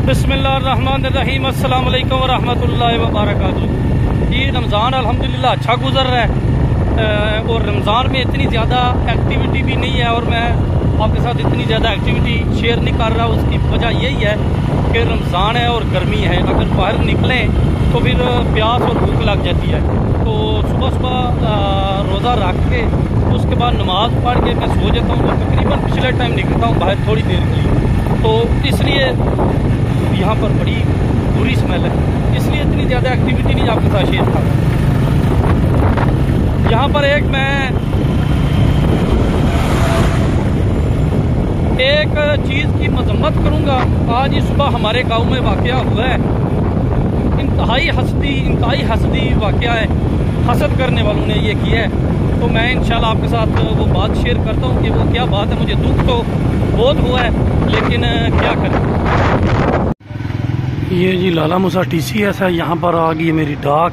बिस्मिल्लाहिर्रहमानिर्रहीम अस्सलाम वालेकुम वरहमतुल्लाहि वबरकातुहू। ये रमज़ान अल्हम्दुलिल्लाह अच्छा गुज़र रहा है और रमज़ान में इतनी ज़्यादा एक्टिविटी भी नहीं है और मैं आपके साथ इतनी ज़्यादा एक्टिविटी शेयर नहीं कर रहा। उसकी वजह यही है कि रमज़ान है और गर्मी है। अगर बाहर निकलें तो फिर प्यास और भूख लग जाती है। तो सुबह सुबह रोज़ा रख के उसके बाद नमाज़ पढ़ के मैं सो जाता हूँ। तो तकरीबन पिछले टाइम निकलता हूँ बाहर थोड़ी देर के लिए, तो इसलिए यहाँ पर बड़ी बुरी स्मेल है, इसलिए इतनी ज़्यादा एक्टिविटी नहीं आपके साथ शेयर कर रहा। यहाँ पर एक चीज़ की मजम्मत करूँगा। आज ही सुबह हमारे गांव में वाक़या हुआ है, इंतहाई हसदी वाक़या है। हसद करने वालों ने ये किया है। तो मैं इंशाल्लाह आपके साथ वो बात शेयर करता हूँ कि वो क्या बात है। मुझे दुख तो बहुत हुआ है, लेकिन क्या करें। ये जी लाला मूसा TCS है। यहाँ पर आ गई मेरी डाक,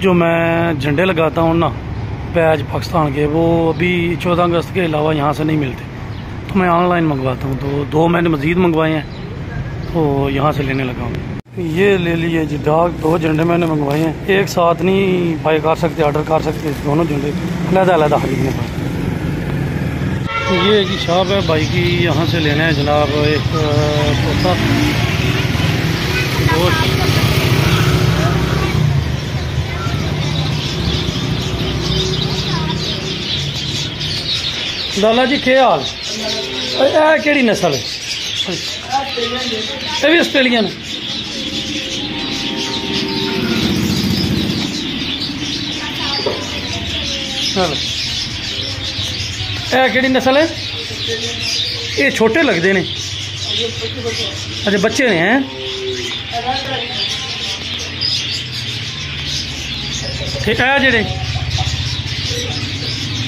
जो मैं झंडे लगाता हूँ ना बैज पाकिस्तान के, वो अभी 14 अगस्त के अलावा यहाँ से नहीं मिलते, तो मैं ऑनलाइन मंगवाता हूँ। तो 2 मैंने मज़ीद मंगवाए हैं, तो यहाँ से लेने लगा हूँ। ये ले लिए जी डाक, 2 झंडे मैंने मंगवाए हैं। एक साथ नहीं बाई कर सकते, ऑर्डर कर सकते, दोनों झंडे अलग-अलग खरीदने पर। ये जी शॉप है भाई की, यहाँ से लेना है जनाब एक तोता गोश्त। लाला जी क्या हाल है? केड़ी नस्ल है? ये भी ऑस्ट्रेलियन है। केड़ी नस्ल है? ये छोटे लगते ने, अच्छा बच्चे ने हैं। ठीक है, जेडे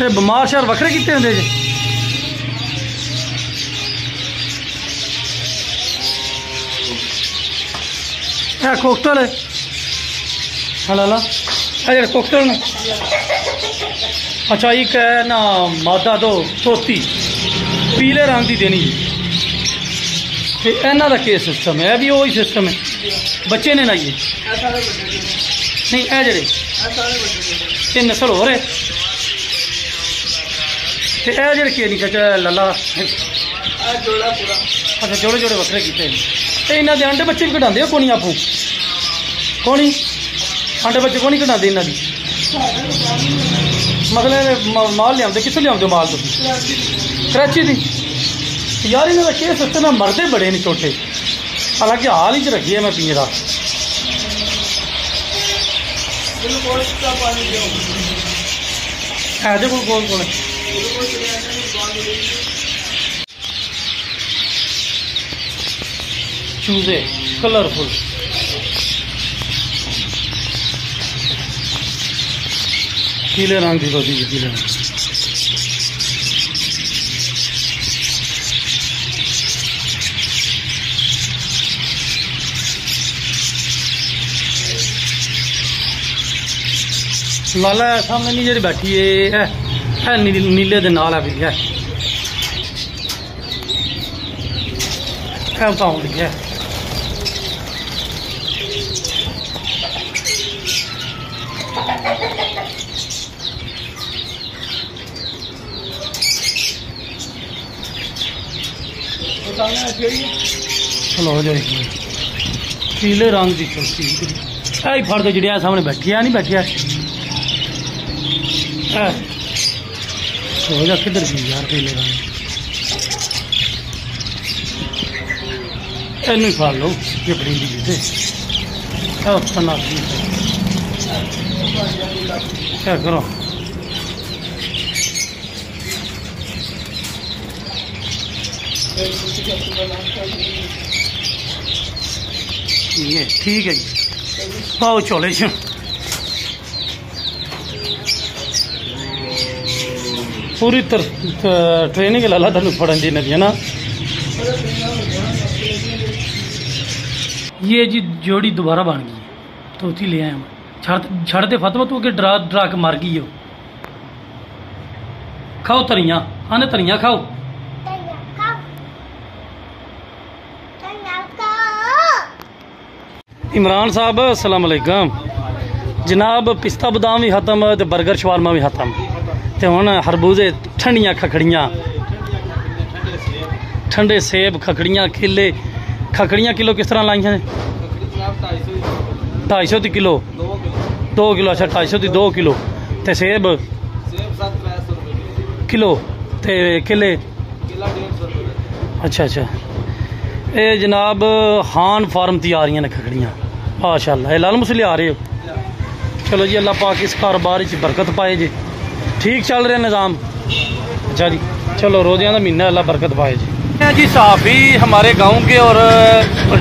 बमार शहर वक्रे किते होंदे जे? कोकटल है हलाला, जेडे कोकटल ने। अच्छा एक है ना मादा दो तोती पीले रंग की देनी जी। इन्हों का क्या सिस्टम है? भी वही सिस्टम है, बच्चे ने ना ये नहीं है जेडे ये नस्ल हो रहे। तो यह जेडे के नहीं चाचा लाला, अच्छा जोड़े जोड़े वक्रे किते। इन्हों के अंडे बच्चे भी कढ़ाते हो कोनी? आपू कोनी अंडे बच्चे को नहीं कढ़ाते इन्हों की? मतलब माल लिया कितों लिया माल? तुम कराची दी यार। इन्हों का क्या सिस्टम है? मरदे बड़े ने छोटे, हालांकि हाल ही च रखी है मैं पिंजरा। है जो कोल कोल चूजे कलरफुल। पीले रंग की रोटी, पीले रंग। लाला सामने नहीं जी बैठी है नीले दे नाल है भी है बताऊँ लगी है। चलो जाए पीले रंग की छोटी आई फड़ दो जी सामने बैठी है, नहीं बैठी है हो जा किधर गई यार पीले रंग। इन फड़ लो ये बड़ी दी क्या करो। ये ठीक है जी, पाओ चले पूरी ट्रेनिंग लाला तेन फड़न दी नदी है ना। ये जी जोड़ी दोबारा बन गई, तोती ले आया छड़ दे फातिमा, तू अगे डरा डरा के मर गई हो। खाओ तरियां, आने तरियां खाओ। इमरान साहब अस्सलाम वालेकुम जनाब, पिस्ता बदाम भी खत्म तो बर्गर शवारमा भी खत्म, तो हुण खरबूजे ठंडियां खखड़ियां, ठंडे सेब खखड़ियां केले। खखड़ियां किलो किस तरह लाइया ने? 250 दी किलो, 2 किलो। अच्छा 250 दी 2 किलो। तो सेब किलो ते केले? अच्छा अच्छा। ये जनाब खान फार्म तैयार ने खखड़ियां माशाअल्लाह। ये लाल मुसले आ रहे हो? चलो जी, अल्लाह पाक इस कारोबार बरकत पाए जी। ठीक चल रहा निज़ाम? अच्छा जी, चलो रोज़ियां का महीना, अल्लाह बरकत पाए जी। जी सहाफ़ी हमारे गांव के और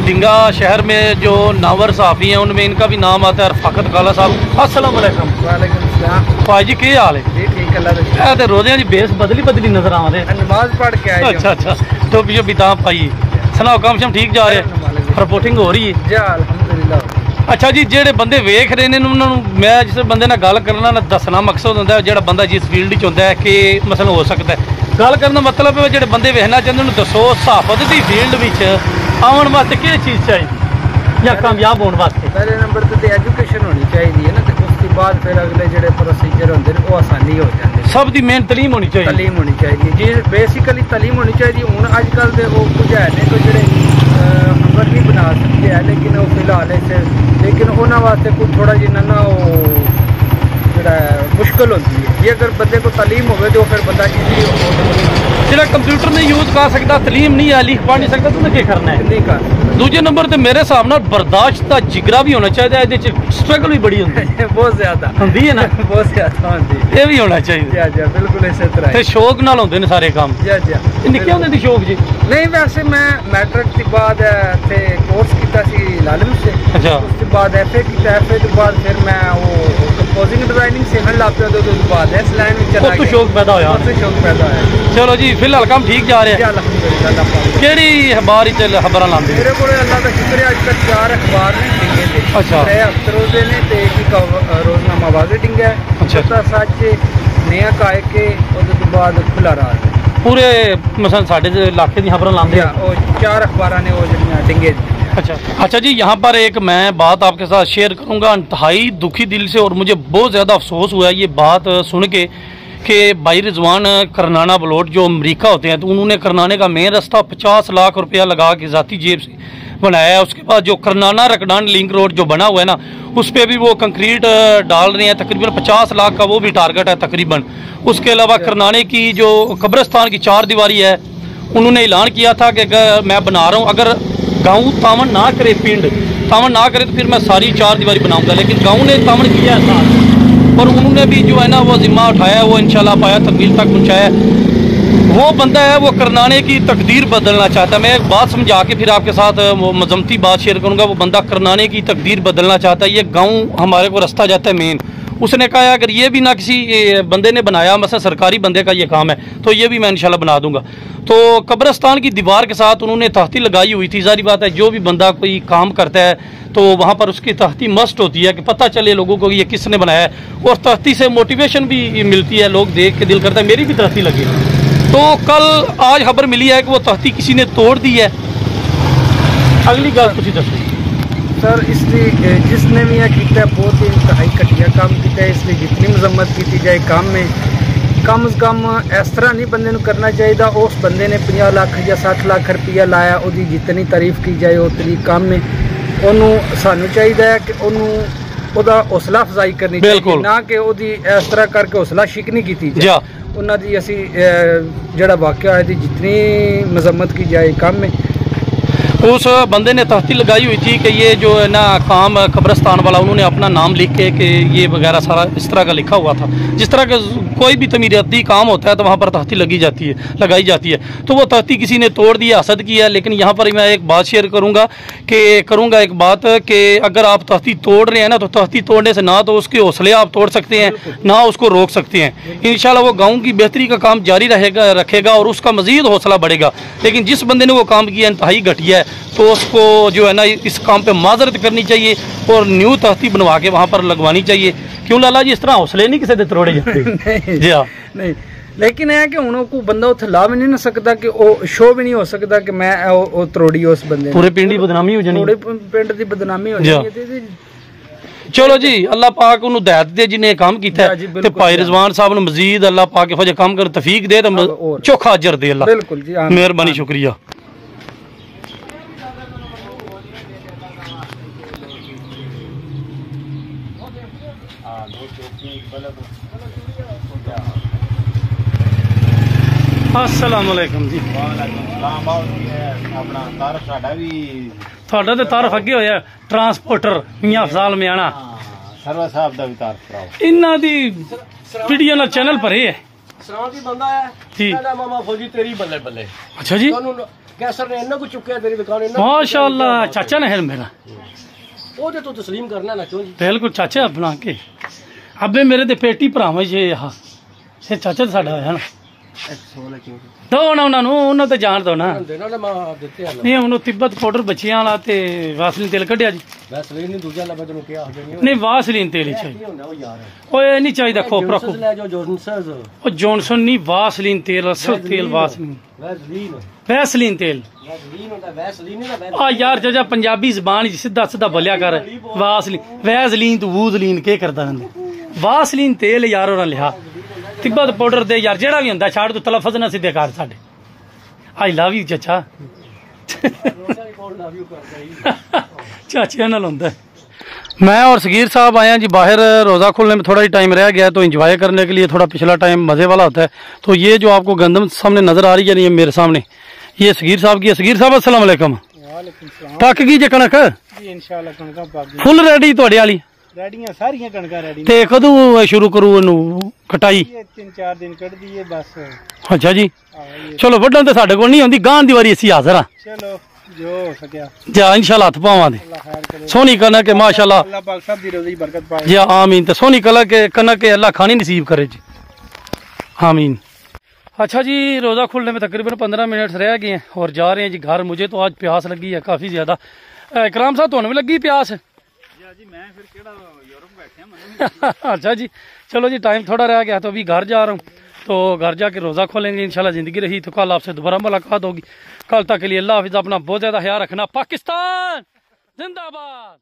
डिंगा शहर में जो नावर सहाफ़ी हैं उनमें इनका भी नाम आता है रफ़ाकत काला साहब। अस्सलाम वालेकुम। वालेकुम सलाम। भाई जी क्या हाल है? ठीक अल्लाह। तो रोज़ियां की बेस बदली बदली नजर आ रहे, नमाज पढ़ के आए। अच्छा अच्छा, तो भी बिताब पाइए। सुनाओ काम शम ठीक जा रहे हैं? रिपोर्टिंग हो रही है? अल्हम्दुलिल्लाह। अच्छा जी, जेडे बंदे वेख रहे हैं उन्होंने मैं जिस बंदे नाल गल करना ना दसना मकसद होंदा है, जेड़ा बंदा जिस फील्ड च होंदा है कि मसलन हो सकता है गल करने मतलब है जेडे बंदे वेखना चाहते उन्होंने दसो सहाफत की फील्ड में आने वास्ते क्या चीज़ चाहिए या कामयाब होने वास्ते? पहले नंबर तो एजुकेशन होनी चाहिए है ना, तो उसके बाद फिर अगले जेडे प्रोसीजर होंगे वो आसानी हो जाते हैं। सब दी मेन तलीम होनी चाहिए। तलीम होनी चाहिए जी, बेसिकली तलीम होनी चाहिए। हूँ अजकल तो वो कुछ है नहीं कोई जेडे नंबर नहीं बना सकते हैं, लेकिन वो फिलहाल इसे लेकिन उन्होंने वास्ते कुछ थोड़ा जिन्ना ना वो जरा मुश्किल होती है ये अगर बंदे को तलीम हो तो फिर बंदा जो कंप्यूटर नहीं यूज कर सकता, तलीम नहीं है, लिख पढ़ नहीं सकता, तो क्या करना है? नहीं कर। दूजे नंबर तो मेरे हिसाब नाल बर्दाश्त का जिगरा भी होना चाहिए, स्ट्रगल भी बड़ी होती है बहुत ज्यादा होंदी है ना, बहुत ज्यादा होंदी है, ये भी होना चाहिए। जी बिल्कुल इसी तरह ते शौक नाल होंदे ने सारे काम। जी निक्के होंदे दी शौक जी? नहीं, वैसे मैं मैट्रिक के बाद थे कोर्स किया सी लालिम से। अच्छा। उसके बाद FA किया, FA के बाद फिर मैं वो कंपोजिंग डिजाइनिंग सीखने लग पिया, तो बाद इस लाइन में चला गया। शौक पैदा होया? शौक पैदा होया। चलो जी, फिलहाल काम ठीक जा रहा है? अल्हम्दुलिल्लाह। केड़ी अखबार खबर लाते? मेरे को अल्लाह का शुक्र है, अज तक 4 अखबार ने डिंगे थे। अच्छा। 3 हफ्ते ने ते एक रोजनामा वाज़े डिंगा है। अच्छा। सच नया कायके उसके बाद खुला राज पूरे मसलन साडे इलाके दी खबर लाते हैं? वो 4 अखबार ने वो जड़ियां डिंगे। अच्छा अच्छा जी, यहाँ पर एक मैं बात आपके साथ शेयर करूँगा इंतहाई दुखी दिल से, और मुझे बहुत ज़्यादा अफसोस हुआ है ये बात सुन के कि भाई रिजवान करनाना बलोट जो अमेरिका होते हैं, तो उन्होंने करनाने का मेन रास्ता 50 लाख रुपया लगा के ज़ाती जेब से बनाया है। उसके बाद जो करनाना रकडान लिंक रोड जो बना हुआ है ना, उस पर भी वो कंक्रीट डाल रहे हैं, तकरीबन 50 लाख का वो भी टारगेट है तकरीबन। उसके अलावा करनाने की जो कब्रिस्तान की 4 दीवारी है, उन्होंने ऐलान किया था कि मैं बना रहा हूँ, अगर गाँव तामन ना करे, पिंड तामन ना करे, तो फिर मैं सारी 4 दीवारी बनाऊंगा। लेकिन गाँव ने तामन किया था और उन्होंने भी जो है ना वो जिम्मा उठाया, वो इंशाल्लाह पाया तकमील तक पहुँचाया। वो बंदा है वो करनाने की तकदीर बदलना चाहता है। मैं एक बात समझा के फिर आपके साथ वो मजमती बात शेयर करूँगा। वो बंदा करनाने की तकदीर बदलना चाहता है। ये गाँव हमारे को रास्ता जाता है मेन, उसने कहा अगर ये भी ना किसी बंदे ने बनाया, मतलब सरकारी बंदे का ये काम है, तो ये भी मैं इंशाल्लाह बना दूंगा। तो कब्रिस्तान की दीवार के साथ उन्होंने तख्ती लगाई हुई थी। जारी बात है जो भी बंदा कोई काम करता है तो वहाँ पर उसकी तख्ती मस्ट होती है कि पता चले लोगों को ये किसने बनाया है, और तख्ती से मोटिवेशन भी मिलती है, लोग देख के दिल करता है मेरी भी तख्ती लगी। तो कल आज खबर मिली है कि वो तख्ती किसी ने तोड़ दी है। अगली गल तुम दसो सर, इसलिए जिसने भी यह किया बहुत ही इंतहाई घटिया काम किया, इसलिए जितनी मजम्मत की जाए काम में कम से कम इस तरह नहीं बंदे करना चाहिए। उस बंदे ने 50 लाख या 60 लाख रुपया लाया, उसकी जितनी तारीफ की जाए उतनी काम में उन्होंने सानू चाहिए कि उन्होंने हौसला अफजाई करनी चाहिए, ना कि उसकी इस तरह करके हौसला शिकनी की जाए। उन्होंने असी जड़ा वाकया है जितनी मजम्मत की जाए काम में। उस बंदे ने तख्ती लगाई हुई थी कि ये जो है ना काम कब्रिस्तान वाला, उन्होंने अपना नाम लिख के कि ये वगैरह सारा इस तरह का लिखा हुआ था। जिस तरह का कोई भी तमीराती काम होता है तो वहाँ पर तख्ती लगाई जाती है। तो वो तख्ती किसी ने तोड़ दिया, हसद किया। लेकिन यहाँ पर मैं एक बात शेयर करूँगा एक बात कि अगर आप तख्ती तोड़ रहे हैं ना, तो तख्ती तोड़ने से ना तो उसके हौसले आप तोड़ सकते हैं, ना उसको रोक सकते हैं। इंशाल्लाह वो गाँव की बेहतरी का काम जारी रखेगा और उसका मज़ीद हौसला बढ़ेगा। लेकिन जिस बंदे ने वो काम किया इंतहाई घटिया है, तो उसको जो है ना इस काम पे माजरत करनी चाहिए और न्यू तख्ती बनवा के वहाँ पर लगवानी चाहिए। क्यों लाला जी, इस तरह हौसले नहीं किसी दे तोड़े जाते? नहीं जी हाँ, नहीं लेकिन है कि हुण कोई बंदा उत्थे ला भी नहीं ना सकदा कि वो शो भी नहीं हो सकदा कि मैं ओ त्रोड़ी उस बंदे पूरे पिंड दी बदनामी हो जानी, पूरे पिंड दी बदनामी हो जानी है। चलो जी अल्लाह पाक उन्होंने हिदायत दे जिन्हें काम किया ते भाई रिजवान साहब ने मजीद अल्लाह पाक इहो जिहा काम कर तौफीक दे ते चोखा अजर दे अल्लाह। बिल्कुल जी, मेहरबानी, शुक्रिया। अस्सलाम वालेकुम जी। ਤੁਹਾਡਾ ਤੇ ਤਾਰਫ ਅੱਗੇ ਹੋਇਆ ਟਰਾਂਸਪੋਰਟਰ ਮੀਆਂ ਅਫਜ਼ਾਲ ਮਿਆਣਾ ਸਰਵਾ ਸਾਹਿਬ ਦਾ ਵੀ ਤਾਰਫ ਕਰਾਓ। ਇਹਨਾਂ ਦੀ ਵੀਡੀਓ ਨਾਲ ਚੈਨਲ ਭਰੇ ਹੈ ਸਰਾਂ ਦੀ ਬੰਦਾ ਹੈ ਜੀ। ਕਹਿੰਦਾ ਮਾਮਾ ਫੌਜੀ ਤੇਰੀ ਬੱਲੇ ਬੱਲੇ। ਅੱਛਾ ਜੀ, ਤੁਹਾਨੂੰ ਕੈਸਰ ਨੇ ਇਹਨਾਂ ਕੋ ਚੁੱਕਿਆ ਤੇਰੀ ਦੁਕਾਨ ਇਹਨਾਂ माशाअल्लाह चाचा ने है मेरा, ਉਹਦੇ ਤੋਂ ਤਸਲੀਮ ਕਰਨਾ ਨਾ ਕਿਉਂ ਜੀ। बिल्कुल चाचा बना के अबे मेरे ते पेटी भरावां जे आह फिर चाचा साडा होया ना ਸੋਲੇ ਕਿਉਂ ਦੋ ਨਾ ਉਹਨਾਂ ਨੂੰ, ਉਹਨਾਂ ਤੇ ਜਾਣ ਦੋ ਨਾ। ਦੇਣਾ ਨੇ ਮਾਂ ਦਿੱਤੇ ਹਨ ਨਹੀਂ ਹੁਣ ਤਿੱਬਤ ਪਾਊਡਰ ਬੱਚਿਆਂ ਵਾਲਾ ਤੇ ਵਾਸਲੀਨ ਤੇਲ ਕੱਢਿਆ ਜੀ। ਬਸ ਵੀ ਨਹੀਂ ਦੂਜਾ ਲੱਭਾ ਤੈਨੂੰ ਕਿਹਾ ਹੋ ਜਾਣੀ ਨਹੀਂ ਵਾਸਲੀਨ ਤੇਲ ਹੀ ਚਾਹੀਦਾ। ਕੀ ਹੁੰਦਾ ਉਹ ਯਾਰ ਓਏ ਨਹੀਂ ਚਾਹੀਦਾ ਖੋਪਰਾ ਖੋ, ਲੈ ਜਾਓ ਜੋਨਸਸ ਉਹ ਜੌਨਸਨ ਨਹੀਂ ਵਾਸਲੀਨ ਤੇਲ, ਅਸਲ ਤੇਲ ਵਾਸਲੀਨ, ਵੈਸਲੀਨ ਵੈਸਲੀਨ ਤੇਲ। ਵੈਸਲੀਨ ਹੁੰਦਾ ਵੈਸਲੀਨ ਨਹੀਂ ਨਾ ਆ ਯਾਰ ਚਾਚਾ ਪੰਜਾਬੀ ਜ਼ਬਾਨ ਚ ਸਿੱਧਾ ਸਿੱਧਾ ਬੋਲਿਆ ਕਰ। ਵਾਸਲੀਨ ਵੈਸਲੀਨ ਤੂੰ ਵੂਜ਼ਲੀਨ ਕੀ ਕਰਦਾ ਰਹਿੰਦਾ। ਵਾਸਲੀਨ ਤੇਲ ਯਾਰ ਉਹਨਾਂ ਲਿਆ ਤਿੱਬਤ ਪਾਊਡਰ ਦੇ ਯਾਰ ਜਿਹੜਾ ਵੀ ਹੁੰਦਾ ਛੱਡ ਤੂੰ ਤਲਫਜ਼ ਨਾ ਸਿੱਧੇ ਕਰ ਸਾਡੇ। ਆਈ ਲਵ ਯੂ ਚਾਚਾ। चाचे नाल होता है। मैं और सगीर साहब आए हैं जी बाहर, रोज़ा खोलने में थोड़ा ही टाइम रह गया है तो इंजॉय करने के लिए थोड़ा पिछला टाइम मज़े वाला होता है। तो ये जो आपको गंदम सामने नज़र आ रही है, ये मेरे सामने ये सगीर साहब की है। सगीर साहब अस्सलाम वालेकुम। पक गई जे कणक इंशाअल्लाह कणकां पक गई, फुल रेडी तुहाडे वाली रेडियां सारियां कणकां रेडी ते कदों शुरू करूं इनू कटाई? ये 3-4 दिन कट दी है बस। अच्छा जी, चलो वड्डण ते साडे कोल नहीं होंदी, गांह दी वारी असीं हाज़र हां। चलो जो हो सकिया जा इंशाअल्लाह हत्थ पावां दे। अल्लाह खैर करे, सोहनी कणक है माशाअल्लाह, अल्लाह पाक सब दी रोज़ी बरकत पाए। जी आमीन। तो सोहनी कणक अल्लाह खानी नसीब करे जी, आमीन। अच्छा जी, रोज़ा खुलने में तकरीबन 15 मिनट रह गए हैं और जा रहे हैं जी घर। मुझे तो आज प्यास लगी है काफ़ी ज़्यादा। इकराम साहब तुहानू भी लगी प्यास? अच्छा जी, चलो जी टाइम थोड़ा रह गया तो अभी घर जा रहा हूँ, तो घर जाके रोज़ा खोलेंगे इंशाल्लाह। ज़िंदगी रही तो कल आपसे दोबारा मुलाकात होगी। कल तक के लिए अल्लाह हाफिज़, अपना बहुत ज़्यादा ख्याल रखना। पाकिस्तान जिंदाबाद।